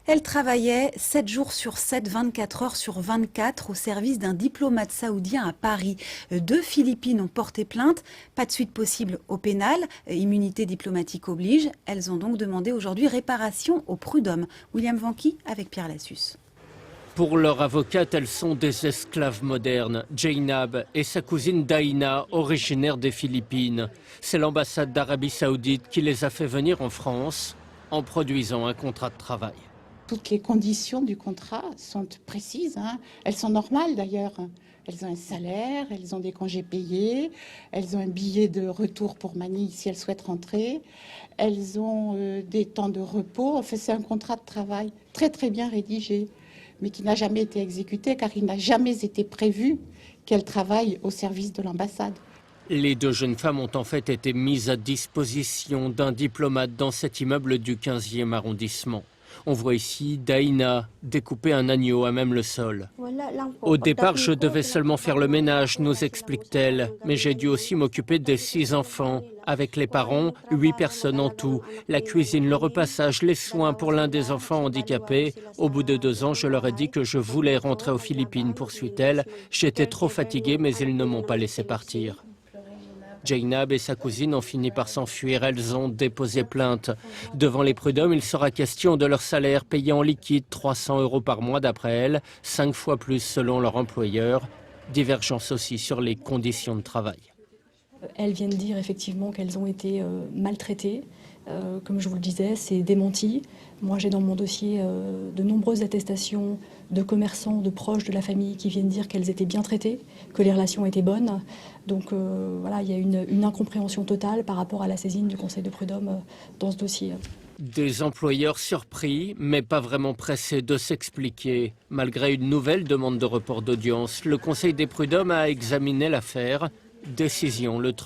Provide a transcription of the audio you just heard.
Elle travaillait 7 jours sur 7, 24 heures sur 24 au service d'un diplomate saoudien à Paris. 2 Philippines ont porté plainte. Pas de suite possible au pénal. Immunité diplomatique oblige. Elles ont donc demandé aujourd'hui réparation au prud'homme. William Vanqui avec Pierre Lassus. Pour leur avocate, elles sont des esclaves modernes. Jainab et sa cousine Daina, originaires des Philippines. C'est l'ambassade d'Arabie Saoudite qui les a fait venir en France en produisant un contrat de travail. Toutes les conditions du contrat sont précises, Elles sont normales d'ailleurs. Elles ont un salaire, elles ont des congés payés, elles ont un billet de retour pour Manille si elles souhaitent rentrer, elles ont des temps de repos. Enfin, c'est un contrat de travail très très bien rédigé, mais qui n'a jamais été exécuté car il n'a jamais été prévu qu'elles travaillent au service de l'ambassade. Les 2 jeunes femmes ont en fait été mises à disposition d'un diplomate dans cet immeuble du 15e arrondissement. On voit ici Daina découper un agneau à même le sol. Au départ, je devais seulement faire le ménage, nous explique-t-elle. Mais j'ai dû aussi m'occuper des 6 enfants. Avec les parents, 8 personnes en tout. La cuisine, le repassage, les soins pour l'un des enfants handicapés. Au bout de 2 ans, je leur ai dit que je voulais rentrer aux Philippines, poursuit-elle. J'étais trop fatiguée, mais ils ne m'ont pas laissé partir. Jainab et sa cousine ont fini par s'enfuir. Elles ont déposé plainte. Devant les prud'hommes, il sera question de leur salaire payé en liquide, 300 € par mois d'après elles, 5 fois plus selon leur employeur. Divergence aussi sur les conditions de travail. Elles viennent dire effectivement qu'elles ont été maltraitées. Comme je vous le disais, c'est démenti. Moi, j'ai dans mon dossier de nombreuses attestations de commerçants, de proches de la famille qui viennent dire qu'elles étaient bien traitées, que les relations étaient bonnes. Donc voilà, il y a une incompréhension totale par rapport à la saisine du Conseil de prud'homme dans ce dossier. Des employeurs surpris, mais pas vraiment pressés de s'expliquer. Malgré une nouvelle demande de report d'audience, le Conseil des prud'hommes a examiné l'affaire. Décision le 30